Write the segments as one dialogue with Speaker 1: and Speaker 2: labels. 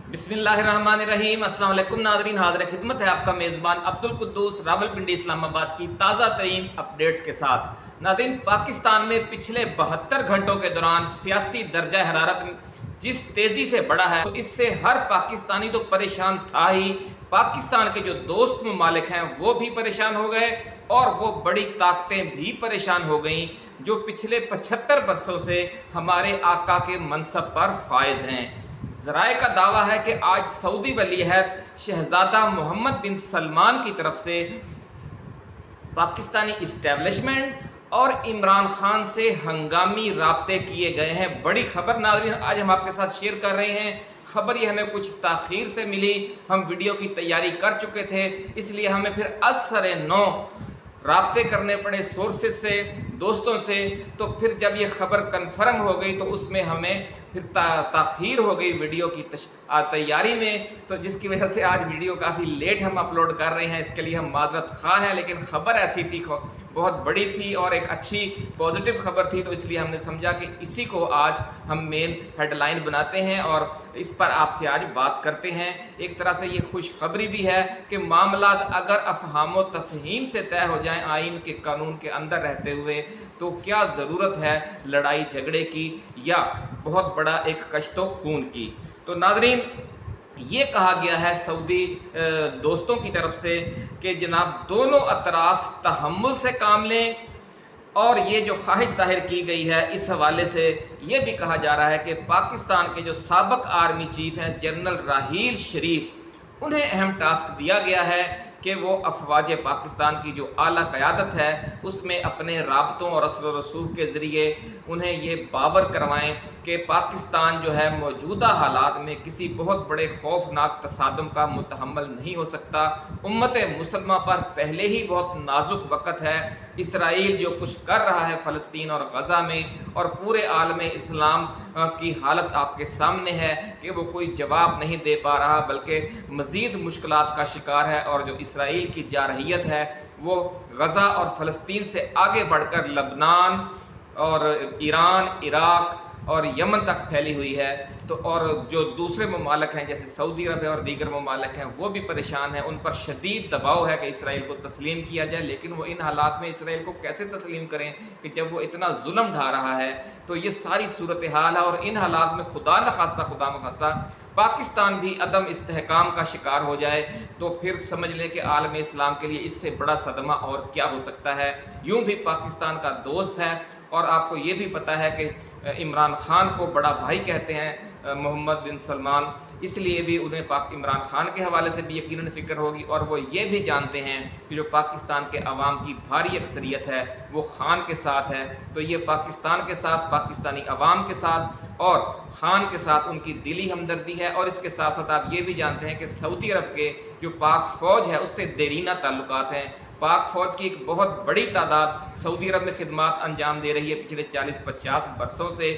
Speaker 1: बिस्मिल्लाहिर्रहमानिर्रहीम। अस्सलाम वालेकुम नाज़रीन, हाज़िर खिदमत है आपका मेज़बान अब्दुल कुद्दूस रावलपिंडी इस्लामाबाद की ताज़ा तरीन अपडेट्स के साथ। नाज़रीन, पाकिस्तान में पिछले 72 घंटों के दौरान सियासी दर्जा हरारत जिस तेज़ी से बढ़ा है, तो इससे हर पाकिस्तानी तो परेशान था ही, पाकिस्तान के जो दोस्त ममालिक हैं वो भी परेशान हो गए और वो बड़ी ताकतें भी परेशान हो गईं जो पिछले 75 बरसों से हमारे आका के मनसब पर फायज हैं। ज़राए का दावा है कि आज सऊदी वलीअहद शहज़ादा मोहम्मद बिन सलमान की तरफ से पाकिस्तानी इस्टेब्लिशमेंट और इमरान खान से हंगामी राब्ते किए गए हैं। बड़ी खबर नाज़रीन आज हम आपके साथ शेयर कर रहे हैं। खबर ये हमें कुछ ताख़ीर से मिली, हम वीडियो की तैयारी कर चुके थे, इसलिए हमें फिर असरे नौ राब्ते करने पड़े सोर्सेज से, दोस्तों से। तो फिर जब ये ख़बर कन्फर्म हो गई तो उसमें हमें फिर ताख़ीर हो गई वीडियो की तैयारी में, तो जिसकी वजह से आज वीडियो काफ़ी लेट हम अपलोड कर रहे हैं। इसके लिए हम माज़रत ख़्वाह हैं, लेकिन ख़बर ऐसी थी, बहुत बड़ी थी और एक अच्छी पॉजिटिव खबर थी, तो इसलिए हमने समझा कि इसी को आज हम मेन हेडलाइन बनाते हैं और इस पर आपसे आज बात करते हैं। एक तरह से ये खुशखबरी भी है कि मामला अगर अफ़हाम व तफ़हीम से तय हो जाएं आइन के कानून के अंदर रहते हुए, तो क्या ज़रूरत है लड़ाई झगड़े की या बहुत बड़ा एक कश्तो खून की। तो नाज़रीन, ये कहा गया है सऊदी दोस्तों की तरफ से कि जनाब दोनों अतराफ़ तहम्मुल से काम लें, और ये जो ख्वाहिश ज़ाहिर की गई है इस हवाले से ये भी कहा जा रहा है कि पाकिस्तान के जो साबिक़ आर्मी चीफ़ हैं जनरल राहील शरीफ, उन्हें अहम टास्क दिया गया है कि वो अफवाज पाकिस्तान की जो आला क़यादत है उसमें अपने राबतों और असर व रसूख के ज़रिए उन्हें ये बावर करवाएं कि पाकिस्तान जो है मौजूदा हालात में किसी बहुत बड़े खौफनाक तसादुम का मुतहम्मल नहीं हो सकता। उम्मत मुसलमा पर पहले ही बहुत नाजुक वक़्त है। इसराइल जो कुछ कर रहा है फ़लस्तीन और गज़ा में और पूरे आलम इस्लाम की हालत आपके सामने है कि वो कोई जवाब नहीं दे पा रहा, बल्कि मज़ीद मुश्किलात का शिकार है। और जो इसराइल की जारहियत है वो गज़ा और फ़लस्तीन से आगे बढ़कर लबनान और ईरान, इराक़ और यमन तक फैली हुई है। तो और जो दूसरे ममालिक हैं जैसे सऊदी अरब है और दीगर ममालिक हैं वो भी परेशान हैं, उन पर शदीद दबाव है कि इसराइल को तस्लीम किया जाए। लेकिन वो इन हालात में इसराइल को कैसे तस्लीम करें कि जब वो इतना जुल्म ढा रहा है। तो ये सारी सूरत हाल है और इन हालात में खुदा न खास्ता पाकिस्तान भी अदम इस्तेहकाम का शिकार हो जाए तो फिर समझ लें कि आलम इस्लाम के लिए इससे बड़ा सदमा और क्या हो सकता है। यूँ भी पाकिस्तान का दोस्त है और आपको ये भी पता है कि इमरान खान को बड़ा भाई कहते हैं मोहम्मद बिन सलमान, इसलिए भी उन्हें इमरान खान के हवाले से भी यकीनन फ़िक्र होगी। और वो ये भी जानते हैं कि जो पाकिस्तान के अवाम की भारी अक्सरियत है वो खान के साथ है। तो ये पाकिस्तान के साथ, पाकिस्तानी अवाम के साथ और खान के साथ उनकी दिली हमदर्दी है। और इसके साथ साथ आप ये भी जानते हैं कि सऊदी अरब के जो पाक फ़ौज है उससे देरीना ताल्लुकात हैं। पाक फ़ौज की एक बहुत बड़ी तादाद सऊदी अरब में खिदमात अंजाम दे रही है पिछले 40-50 बरसों से।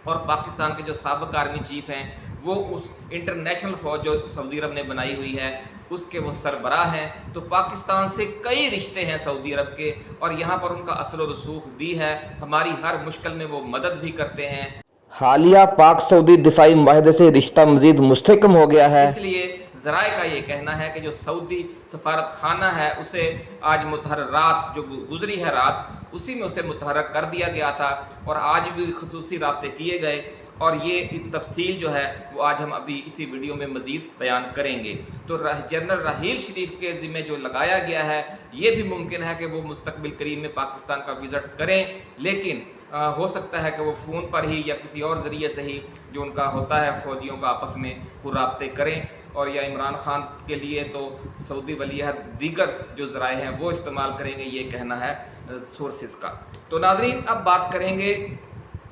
Speaker 1: और पाकिस्तान के जो साबिक़ आर्मी चीफ़ हैं वो उस इंटरनेशनल फ़ौज जो सऊदी अरब ने बनाई हुई है उसके वो सरबराह हैं। तो पाकिस्तान से कई रिश्ते हैं सऊदी अरब के और यहाँ पर उनका असल व रसूख भी है। हमारी हर मुश्किल में वो मदद भी करते हैं।
Speaker 2: हालिया पाक सऊदी दिफाई मुआहदे से रिश्ता मज़ीद मुस्तहकम हो गया है।
Speaker 1: इसलिए ज़राए का ये कहना है कि जो सऊदी सफारत खाना है उसे आज मुतहर्रक रात जो गुजरी है रात उसी में उसे मुतहर्रक कर दिया गया था और आज भी खसूसी राब्ते किए गए। और ये तफसील जो है वो आज हम अभी इसी वीडियो में मज़ीद बयान करेंगे। तो जनरल राहील शरीफ के ज़िम्मे जो लगाया गया है ये भी मुमकिन है कि वो मुस्तक़बिल करीब में पाकिस्तान का विज़िट करें, लेकिन हो सकता है कि वो फ़ोन पर ही या किसी और ज़रिए से ही जो उनका होता है फ़ौजियों का आपस में वो राब्ते करें। और या इमरान खान के लिए तो सऊदी वलीअहद दीगर जो ज़राए हैं वो इस्तेमाल करेंगे, ये कहना है सोर्सेज़ का। तो नाज़रीन, अब बात करेंगे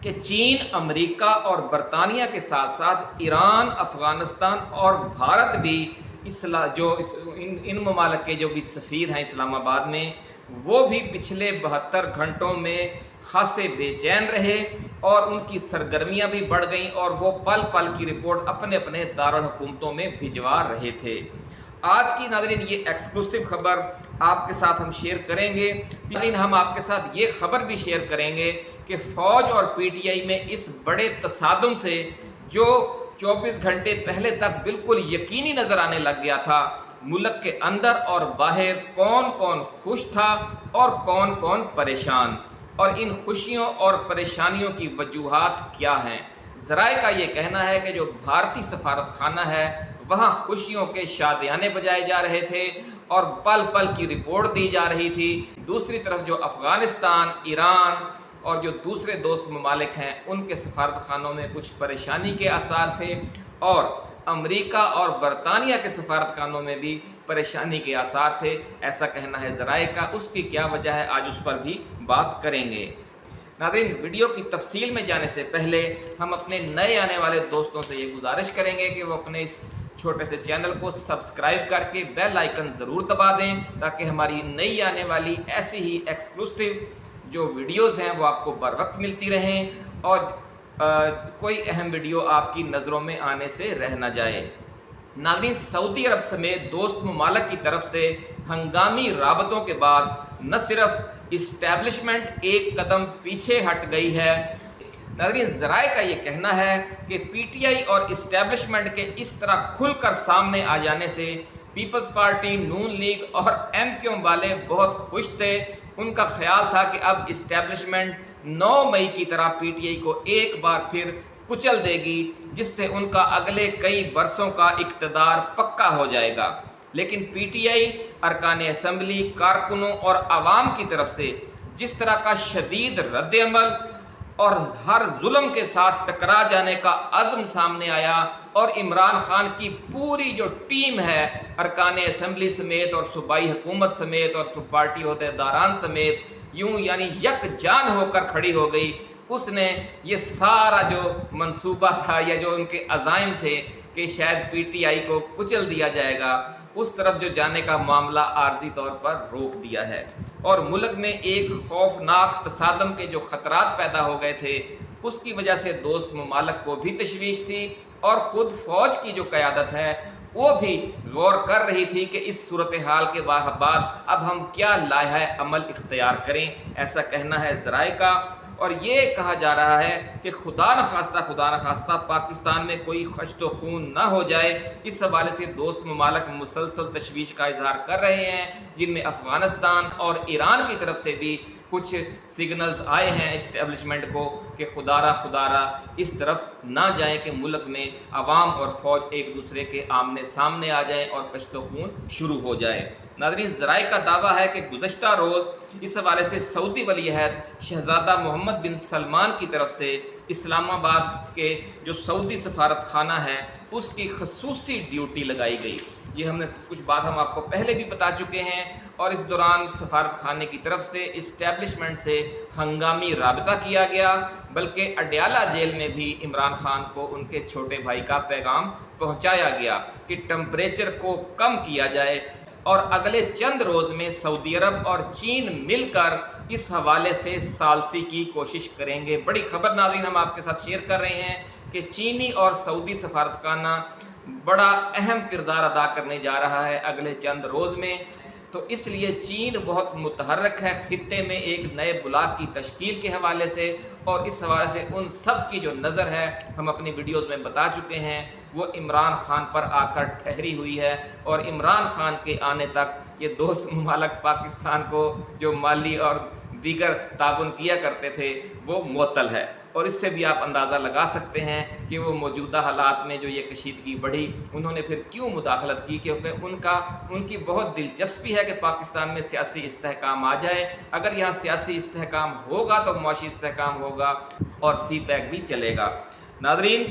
Speaker 1: कि चीन, अमेरिका और बरतानिया के साथ साथ ईरान, अफ़गानिस्तान और भारत भी इन ममालिक के जो भी सफ़ीर हैं इस्लामाबाद में वो भी पिछले 72 घंटों में खासे बेचैन रहे और उनकी सरगर्मियां भी बढ़ गईं और वो पल पल की रिपोर्ट अपने अपने दारुल हुकूमतों में भिजवा रहे थे। आज की नाज़रीन ये एक्सक्लूसिव खबर आपके साथ हम शेयर करेंगे। लेकिन हम आपके साथ ये खबर भी शेयर करेंगे कि फ़ौज और पीटीआई में इस बड़े तसादुम से जो 24 घंटे पहले तक बिल्कुल यकीनी नजर आने लग गया था मुल्क के अंदर और बाहर कौन कौन खुश था और कौन कौन परेशान, और इन खुशियों और परेशानियों की वजूहात क्या हैं। ज़राए का ये कहना है कि जो भारतीय सफारत खाना है वहाँ खुशियों के शादियाने बजाए जा रहे थे और पल पल की रिपोर्ट दी जा रही थी। दूसरी तरफ जो अफ़गानिस्तान, ईरान और जो दूसरे दोस्त ममालिक हैं उनके सफारत खानों में कुछ परेशानी के आसार थे, और अमेरिका और बरतानिया के सफारत खानों में भी परेशानी के आसार थे। ऐसा कहना है ज़राए का। उसकी क्या वजह है, आज उस पर भी बात करेंगे। नाज़रीन, वीडियो की तफसील में जाने से पहले हम अपने नए आने वाले दोस्तों से ये गुजारिश करेंगे कि वो अपने इस छोटे से चैनल को सब्सक्राइब करके बेल आइकन ज़रूर दबा दें, ताकि हमारी नई आने वाली ऐसी ही एक्सक्लूसिव जो वीडियोज़ हैं वो आपको बर वक्त मिलती रहें और कोई अहम वीडियो आपकी नज़रों में आने से रह न जाए। नाज़रीन, सऊदी अरब समेत दोस्त ममालिक की तरफ से हंगामी राबतों के बाद न सिर्फ इस्टेब्लिशमेंट एक कदम पीछे हट गई है। नाज़रीन, ज़राए का ये कहना है कि पीटीआई और इस्टेब्लिशमेंट के इस तरह खुलकर सामने आ जाने से पीपल्स पार्टी, नून लीग और एमक्यूएम वाले बहुत खुश थे। उनका ख्याल था कि अब इस्टेब्लिशमेंट 9 मई की तरह पीटीआई को एक बार फिर कुचल देगी, जिससे उनका अगले कई बरसों का इक़्तिदार पक्का हो जाएगा। लेकिन पीटीआई अरकान असम्बली, कारकुनों और आवाम की तरफ से जिस तरह का शदीद रद्द-ए-अमल और हर जुल्म के साथ टकरा जाने का अज़्म सामने आया, और इमरान खान की पूरी जो टीम है अरकान असम्बली समेत और सूबाई हुकूमत समेत और पार्टी ओहदेदारान समेत यूं यानी यकजान होकर खड़ी हो गई। उसने ये सारा जो मंसूबा था या जो उनके अज़ाइम थे कि शायद पीटीआई को कुचल दिया जाएगा, उस तरफ जो जाने का मामला आर्जी तौर पर रोक दिया है। और मुल्क में एक खौफनाक तसादम के जो ख़तरात पैदा हो गए थे, उसकी वजह से दोस्त ममालिक को भी तशवीश थी, और ख़ुद फ़ौज की जो क़यादत है वो भी गौर कर रही थी कि इस सूरत हाल के बाद अब हम क्या लाहे अमल इख्तियार करें। ऐसा कहना है ज़राए का। और ये कहा जा रहा है कि खुदा न खास्ता पाकिस्तान में कोई खश्त खून ना हो जाए। इस हवाले से दोस्त ममालिक मुसलसल तशवीश का इजहार कर रहे हैं, जिनमें अफ़गानिस्तान और ईरान की तरफ से भी कुछ सिग्नल्स आए हैं इस्टेब्लिशमेंट को कि खुदारा इस तरफ ना जाएं कि मुल्क में अवाम और फ़ौज एक दूसरे के आमने सामने आ जाएं और कश्त खून शुरू हो जाए। नाज़रीन, ज़राए का दावा है कि गुज़श्ता रोज़ इस हवाले से सऊदी वली अहद शहज़ादा मोहम्मद बिन सलमान की तरफ से इस्लामाबाद के जो सऊदी सफारत खाना है उसकी खसूसी ड्यूटी लगाई गई। ये हमने कुछ बात हम आपको पहले भी बता चुके हैं, और इस दौरान सफारत खाने की तरफ से इस्टेब्लिशमेंट से हंगामी राबता किया गया, बल्कि अडयाला जेल में भी इमरान खान को उनके छोटे भाई का पैगाम पहुंचाया गया कि टेम्परेचर को कम किया जाए, और अगले चंद रोज़ में सऊदी अरब और चीन मिलकर इस हवाले से सालसी की कोशिश करेंगे। बड़ी खबर नाज़रीन हम आपके साथ शेयर कर रहे हैं कि चीनी और सऊदी सफारतखाना बड़ा अहम किरदार अदा करने जा रहा है अगले चंद रोज़ में। तो इसलिए चीन बहुत मुतहर्रक है खित्ते में एक नए ब्लॉक की तश्कील के हवाले से, और इस हवाले से उन सब की जो नज़र है हम अपनी वीडियोज़ में बता चुके हैं, वो इमरान खान पर आकर ठहरी हुई है। और इमरान खान के आने तक ये दोस्त ममालिक पाकिस्तान को जो माली और दीगर ताउन किया करते थे वो मुअत्तल है। और इससे भी आप अंदाज़ा लगा सकते हैं कि वो मौजूदा हालात में जो ये कशीदगी बढ़ी, उन्होंने फिर क्यों मुदाखलत की, क्योंकि उनकी बहुत दिलचस्पी है कि पाकिस्तान में सियासी इस्तेहकाम आ जाए। अगर यहाँ सियासी इस्तेहकाम होगा तो मुआशी इस्तेहकाम होगा और सी पैक भी चलेगा। नाज़रीन,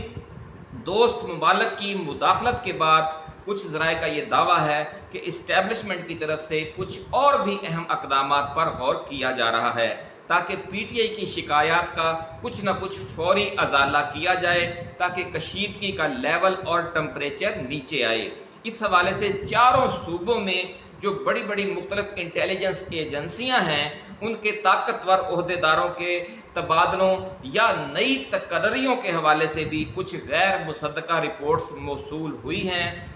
Speaker 1: दोस्त ममालिक की मुदाखलत के बाद कुछ ज़राए का ये दावा है कि इस्टेब्लिशमेंट की तरफ से कुछ और भी अहम अक़दामात पर गौर किया जा रहा है, ताकि पीटीआई की शिकायत का कुछ न कुछ फौरी अजाला किया जाए, ताकि कशीदगी का लेवल और टेम्परेचर नीचे आए। इस हवाले से चारों सूबों में जो बड़ी बड़ी मुख्तलिफ इंटेलिजेंस एजेंसियां हैं, उनके ताकतवर ओहदेदारों के तबादलों या नई तकर्रियों के हवाले से भी कुछ गैर मुसद्दका रिपोर्ट्स मौसूल हुई हैं।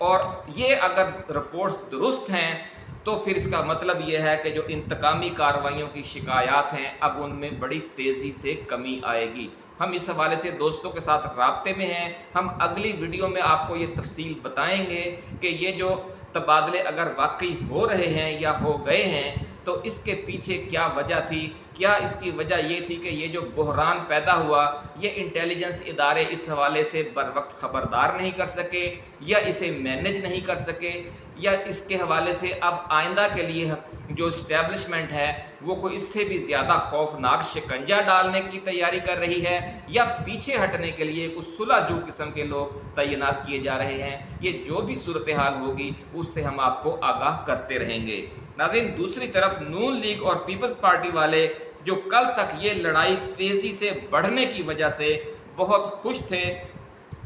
Speaker 1: और ये अगर रिपोर्ट्स दुरुस्त हैं तो फिर इसका मतलब ये है कि जो इंतकामी कार्रवाइयों की शिकायत हैं अब उनमें बड़ी तेज़ी से कमी आएगी। ہم اس حوالے سے دوستوں کے ساتھ رابطے میں ہیں. ہم اگلی ویڈیو میں آپ کو یہ تفصیل بتائیں گے کہ یہ جو تبادلے اگر واقعی ہو رہے ہیں یا ہو گئے ہیں تو اس کے پیچھے کیا وجہ تھی. کیا اس کی وجہ یہ تھی کہ یہ جو بحران پیدا ہوا یہ انٹیلیجنس ادارے اس حوالے سے بر وقت خبردار نہیں کر سکے یا اسے مینیج نہیں کر سکے, یا اس کے حوالے سے اب آئندہ کے لیے جو اسٹیبلشمنٹ ہے وہ کوئی اس سے بھی زیادہ خوفناک شکنجہ ڈالنے کی تیاری کر رہی ہے, یا پیچھے ہٹنے کے لیے کچھ صلح جو قسم کے لوگ تعینات کیے جا رہے ہیں. یہ جو بھی صورتحال ہوگی اس سے ہم آپ کو آگاہ کرتے رہیں گے. ناظرین, دوسری طرف نون لیگ اور پیپلز پارٹی والے جو کل تک یہ لڑائی تیزی سے بڑھنے کی وجہ سے بہت خوش تھے,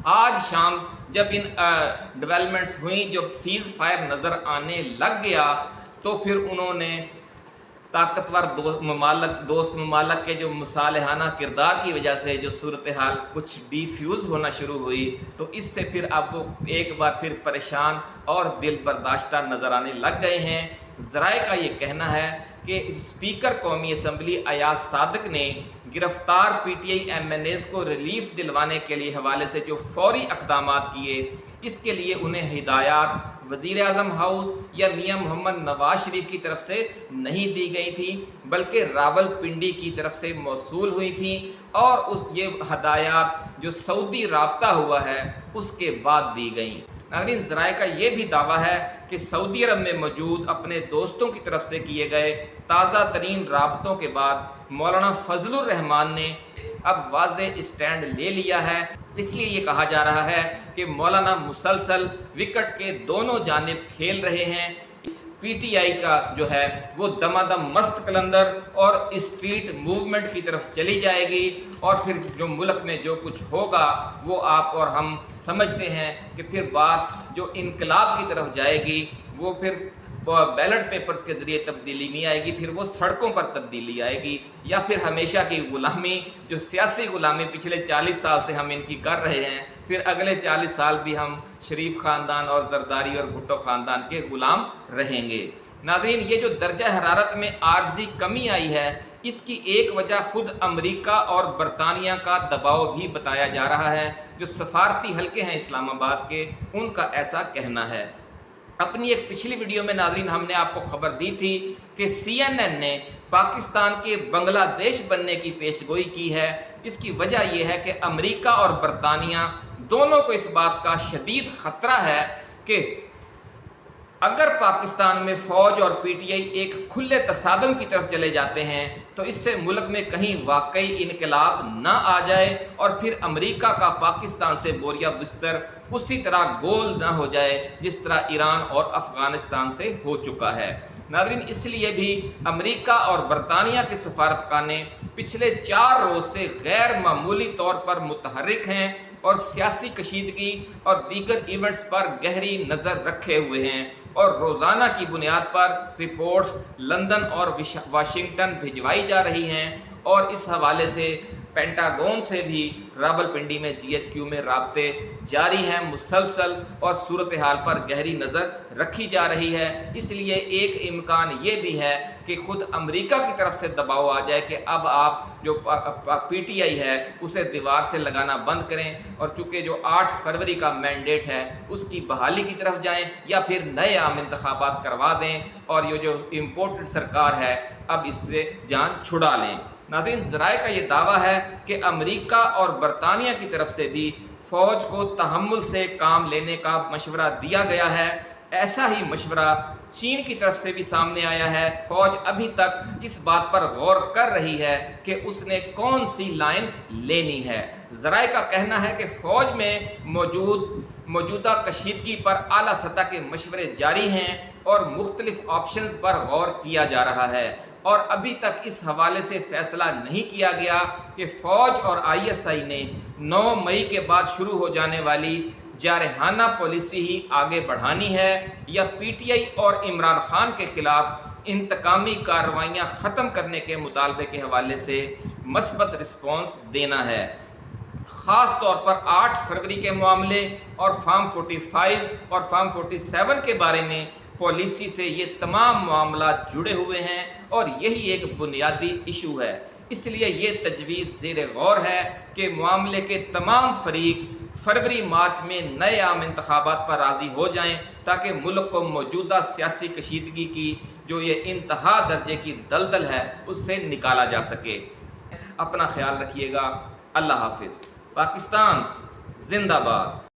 Speaker 1: آج شام جب ان ڈیولپمنٹس ہوئیں, جب سیز فائر نظر آنے لگ گیا تو پھر انہوں نے طاقتور دوست ممالک کے جو مصالحانہ کردار کی وجہ سے جو صورتحال کچھ ڈیفیوز ہونا شروع ہوئی تو اس سے پھر اب وہ ایک بار پھر پریشان اور دل برداشتہ نظر آنے لگ گئے ہیں. ذرائع کا یہ کہنا ہے کہ اسپیکر قومی اسمبلی ایاز صادق نے گرفتار P T I MNAs کو ریلیف دلوانے کے لیے حوالے سے جو فوری اقدامات کیے اس کے لیے انہیں ہدایات وزیر اعظم ہاؤس یا میاں محمد نواز شریف کی طرف سے نہیں دی گئی تھی بلکہ راول پنڈی کی طرف سے موصول ہوئی تھی, اور یہ ہدایات جو سعودی رابطہ ہوا ہے اس کے بعد دی گئیں. ناظرین, ذرائع کا یہ بھی دعویٰ ہے کہ سعودی عرب میں موجود اپنے دوستوں کی طرف سے کیے گئے تازہ ترین رابطوں کے بعد مولانا فضل الرحمان نے اب واضح اسٹینڈ لے لیا ہے. اس لیے یہ کہا جا رہا ہے کہ مولانا مسلسل وکٹ کے دونوں جانب کھیل رہے ہیں. پی ٹی آئی کا جو ہے وہ دمادم مست قلندر اور اسٹریٹ موومنٹ کی طرف چلی جائے گی, اور پھر جو ملک میں جو کچھ ہوگا وہ آپ اور ہم سمجھتے ہیں کہ پھر بات جو انقلاب کی طرف جائے گی وہ پھر بیلٹ پیپرز کے ذریعے تبدیلی نہیں آئے گی, پھر وہ سڑکوں پر تبدیلی آئے گی, یا پھر ہمیشہ کی غلامی جو سیاسی غلامی پچھلے 40 سال سے ہم ان کی کر رہے ہیں پھر اگلے 40 سال بھی ہم شریف خاندان اور زرداری اور بھٹو خاندان کے غلام رہیں گے. ناظرین, یہ جو درجہ حرارت میں عارضی کمی آئی ہے اس کی ایک وجہ خود امریکہ اور برطانیہ کا دباؤ بھی بتایا جا رہا ہے. جو سفارتی حلقے ہیں اسلام آباد کے ان کا ایسا کہنا ہے. اپنی ایک پچھلی ویڈیو میں ناظرین ہم نے آپ کو خبر دی تھی کہ سی این این نے پاکستان کے بنگلہ دیش بننے کی پیشگوئی کی ہے. اس کی وجہ یہ ہے کہ امریکہ اور برطانیہ دونوں کو اس بات کا شدید خطرہ ہے کہ اگر پاکستان میں فوج اور پی ٹی آئی ایک کھلے تصادم کی طرف چلے جاتے ہیں تو اس سے ملک میں کہیں واقعی انقلاب نہ آ جائے اور پھر امریکہ کا پاکستان سے بوریا بستر اسی طرح گول نہ ہو جائے جس طرح ایران اور افغانستان سے ہو چکا ہے. ناظرین, اس لیے بھی امریکہ اور برطانیہ کے سفارتخانے پچھلے 4 روز سے غیر معمولی طور پر متحرک ہیں اور سیاسی کشیدگی اور دیگر ایونٹس پر گہری نظر رکھے ہوئے ہیں, اور روزانہ کی بنیاد پر رپورٹس لندن اور واشنگٹن بھجوائی جا رہی ہیں. اور اس حوالے سے پینٹاگون سے بھی راولپنڈی میں جی ایچ کیو میں رابطے جاری ہیں مسلسل, اور صورتحال پر گہری نظر رکھی جا رہی ہے. اس لیے ایک امکان یہ بھی ہے کہ خود امریکہ کی طرف سے دباؤ آ جائے کہ اب آپ جو پی ٹی آئی ہے اسے دیوار سے لگانا بند کریں, اور چونکہ جو 8 فروری کا مینڈیٹ ہے اس کی بحالی کی طرف جائیں, یا پھر نئے عام انتخابات کروا دیں اور یہ جو امپورٹڈ سرکار ہے اب اس سے جان چھڑا لیں. ناظرین, ذرائع کا یہ دعویٰ ہے کہ امریکہ اور برطانیہ کی طرف سے بھی فوج کو تحمل سے کام لینے کا مشورہ دیا گیا ہے. ایسا ہی مشورہ چین کی طرف سے بھی سامنے آیا ہے. فوج ابھی تک اس بات پر غور کر رہی ہے کہ اس نے کون سی لائن لینی ہے. ذرائع کا کہنا ہے کہ فوج میں موجودہ کشیدگی پر اعلیٰ سطح کے مشورے جاری ہیں اور مختلف آپشنز پر غور کیا جا رہا ہے, اور ابھی تک اس حوالے سے فیصلہ نہیں کیا گیا کہ فوج اور آئی ایس آئی نے 9 مئی کے بعد شروع ہو جانے والی جارحانہ پالیسی ہی آگے بڑھانی ہے یا پی ٹی آئی اور عمران خان کے خلاف انتقامی کارروائیاں ختم کرنے کے مطالبے کے حوالے سے مثبت رسپانس دینا ہے. خاص طور پر 8 فروری کے معاملے اور فارم 45 اور فارم 47 کے بارے میں پالیسی سے یہ تمام معاملات جڑے ہوئے ہیں اور یہی ایک بنیادی ایشو ہے. اس لیے یہ تجویز زیر غور ہے کہ معاملے کے تمام فریق فروری مارچ میں نئے عام انتخابات پر راضی ہو جائیں تاکہ ملک کو موجودہ سیاسی کشیدگی کی جو یہ انتہا درجے کی دلدل ہے اس سے نکالا جا سکے۔ اپنا خیال رکھیے گا۔ اللہ حافظ۔ پاکستان زندہ باد۔